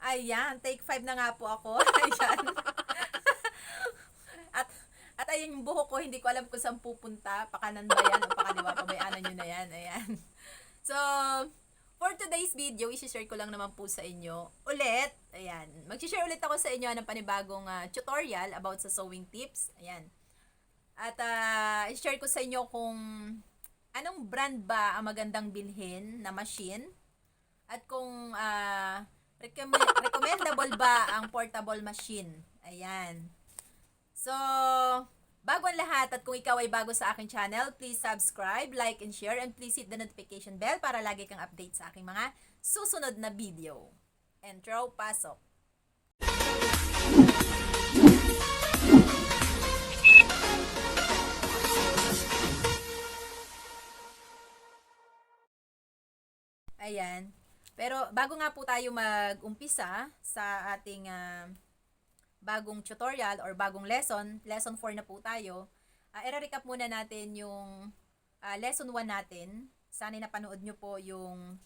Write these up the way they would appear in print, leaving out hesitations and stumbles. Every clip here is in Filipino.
Ayan, take 5 na nga po ako. Ayan. At at ayun yung buhok ko, hindi ko alam kung saan pupunta. Pakanan ba yan o pakaliwa, pabayaanan nyo na yan. Ayan. So, for today's video, isi-share ko lang naman po sa inyo ulit. Ayan. Mag-share ulit ako sa inyo ng panibagong tutorial about sa sewing tips. Ayan. At i-share ko sa inyo kung anong brand ba ang magandang bilhin na machine at kung recommendable ba ang portable machine. Ayan. So, bago ang lahat at kung ikaw ay bago sa aking channel, please subscribe, like, and share, and please hit the notification bell para lagi kang update sa aking mga susunod na video. Intro, pasok! Ayan. Pero bago nga po tayo mag-umpisa sa ating bagong tutorial or bagong lesson, lesson 4 na po tayo, i-recap muna natin yung lesson 1 natin. Sana napanood nyo po yung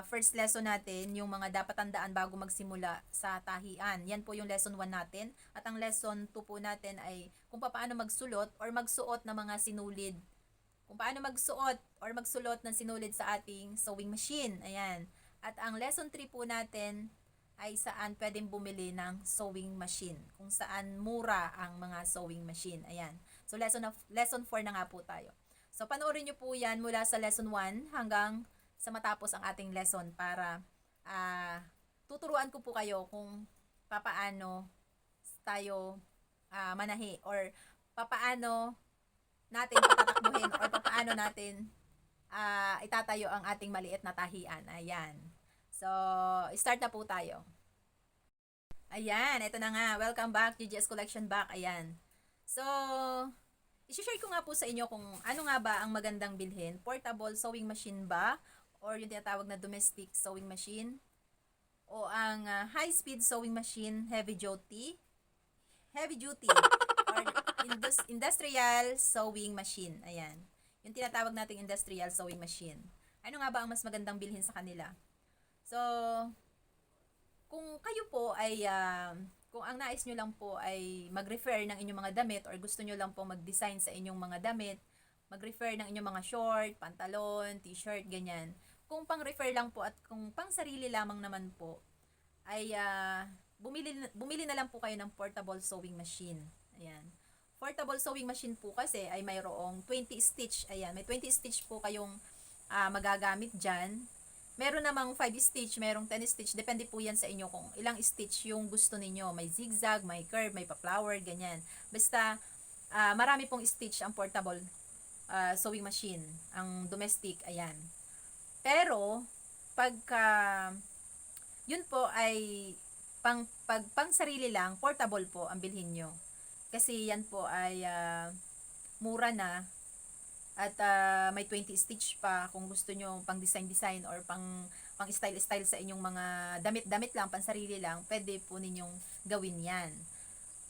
first lesson natin, yung mga dapat tandaan bago magsimula sa tahian. Yan po yung lesson 1 natin. At ang lesson 2 po natin ay kung paano magsulot or magsuot ng mga sinulid. Kung paano magsuot or magsulot ng sinulid sa ating sewing machine. Ayan. At ang lesson 3 po natin ay saan pwedeng bumili ng sewing machine. Kung saan mura ang mga sewing machine. Ayan. So, lesson 4 na nga po tayo. So, panoorin nyo po yan mula sa lesson 1 hanggang sa matapos ang ating lesson para tuturuan ko po kayo kung papaano tayo manahi or papaano natin patatakbuhin or papaano natin itatayo ang ating maliit na tahian. Ayan. So, start na po tayo. Ayan, ito na nga. Welcome back, GGS Collection back. Ayan. So, i-share ko nga po sa inyo kung ano nga ba ang magandang bilhin. Portable sewing machine ba? Or yung tinatawag na domestic sewing machine? O ang high-speed sewing machine, heavy duty? Or industrial sewing machine. Ayan. Yung tinatawag nating industrial sewing machine. Ano nga ba ang mas magandang bilhin sa kanila? So, kung kayo po ay, kung ang nais nyo lang po ay mag-refer ng inyong mga damit or gusto nyo lang po mag-design sa inyong mga damit, mag-refer ng inyong mga short, pantalon, t-shirt, ganyan. Kung pang-refer lang po at kung pang-sarili lamang naman po, ay bumili na lang po kayo ng portable sewing machine. Ayan. Portable sewing machine po kasi ay mayroong 20 stitch. Ayan, may 20 stitch po kayong magagamit dyan. Meron namang 5 stitch, merong 10 stitch. Depende po yan sa inyo kung ilang stitch yung gusto ninyo. May zigzag, may curve, may pa-flower, ganyan. Basta, marami pong stitch ang portable sewing machine. Ang domestic, ayan. Pero, pagka, yun po ay pang sarili lang, portable po ang bilhin nyo. Kasi yan po ay mura na. At may 20 stitch pa kung gusto nyo pang design or pang style sa inyong mga damit lang, pansarili lang, pwede po ninyong gawin yan.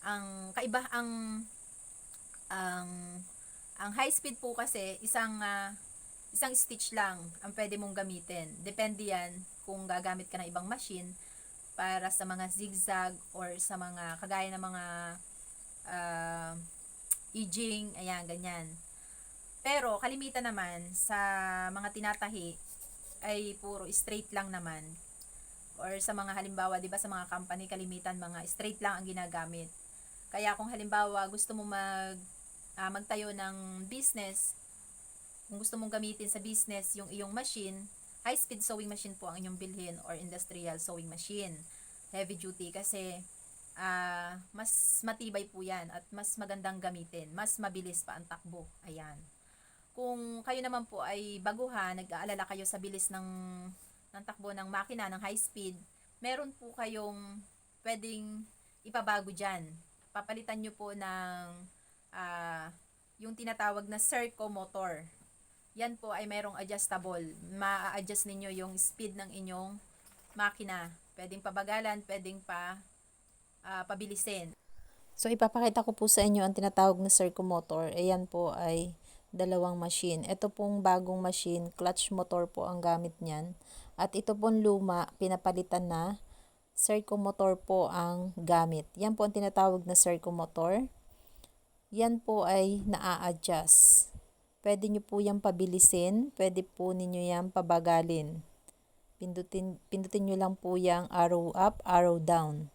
Ang kaiba, ang, ang high speed po kasi, isang stitch lang ang pwede mong gamitin. Depende yan kung gagamit ka ng ibang machine para sa mga zigzag or sa mga, kagaya ng mga edging, ayan, ganyan. Pero, kalimitan naman, sa mga tinatahi, ay puro straight lang naman. Or sa mga halimbawa, di ba sa mga company, kalimitan, mga straight lang ang ginagamit. Kaya kung halimbawa, gusto mo magtayo ng business, kung gusto mong gamitin sa business yung iyong machine, high-speed sewing machine po ang inyong bilhin or industrial sewing machine. Heavy duty kasi mas matibay po yan at mas magandang gamitin. Mas mabilis pa ang takbo. Ayan. Kung kayo naman po ay baguhan, nag-aalala kayo sa bilis ng takbo ng makina, ng high speed, meron po kayong pwedeng ipabago dyan. Papalitan nyo po ng yung tinatawag na Serco motor. Yan po ay mayroong adjustable. Ma-adjust ninyo yung speed ng inyong makina. Pwedeng pabagalan, pwedeng pabilisin. So, ipapakita ko po sa inyo ang tinatawag na Serco motor. Ayan po ay dalawang machine. Ito pong bagong machine, clutch motor po ang gamit niyan. At ito pong luma, pinapalitan na. Circumotor po ang gamit. Yan po ang tinatawag na circumotor. Yan po ay naa-adjust. Pwede nyo po yung pabilisin, pwede po ninyo yung pabagalin. Pindutin nyo lang po yung arrow up, arrow down.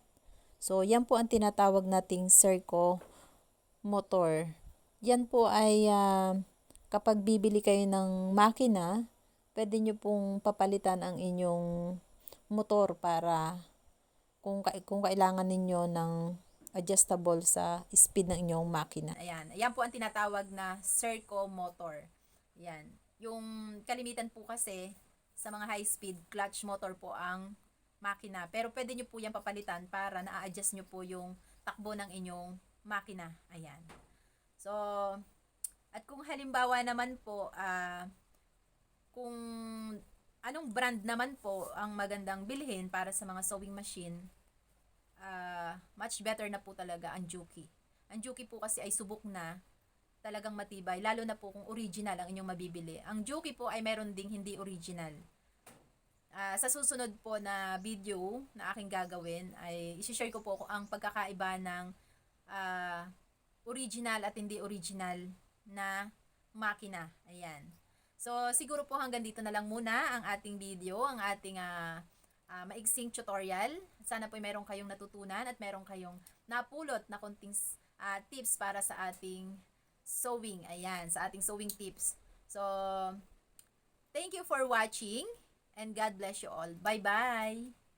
So, yan po ang tinatawag nating circumotor. Yan po ay kapag bibili kayo ng makina, pwede nyo pong papalitan ang inyong motor para kung kailangan ninyo ng adjustable sa speed ng inyong makina. Ayan. Ayan po ang tinatawag na circumotor. Ayan. Yung kalimitan po kasi sa mga high-speed, clutch motor po ang makina. Pero pwede nyo po yan papalitan para na-adjust nyo po yung takbo ng inyong makina. Ayan. So, at kung halimbawa naman po, kung anong brand naman po ang magandang bilhin para sa mga sewing machine, much better na po talaga ang Juki. Ang Juki po kasi ay subok na, talagang matibay, lalo na po kung original ang inyong mabibili. Ang Juki po ay meron ding hindi original. Sa susunod po na video na aking gagawin ay isi-share ko po ang pagkakaiba ng original at hindi original na makina. Ayan. So, siguro po hanggang dito na lang muna ang ating video, ang ating maigsing tutorial. Sana po meron kayong natutunan at meron kayong napulot na konting tips para sa ating sewing. Ayan, sa ating sewing tips. So, thank you for watching and God bless you all. Bye-bye!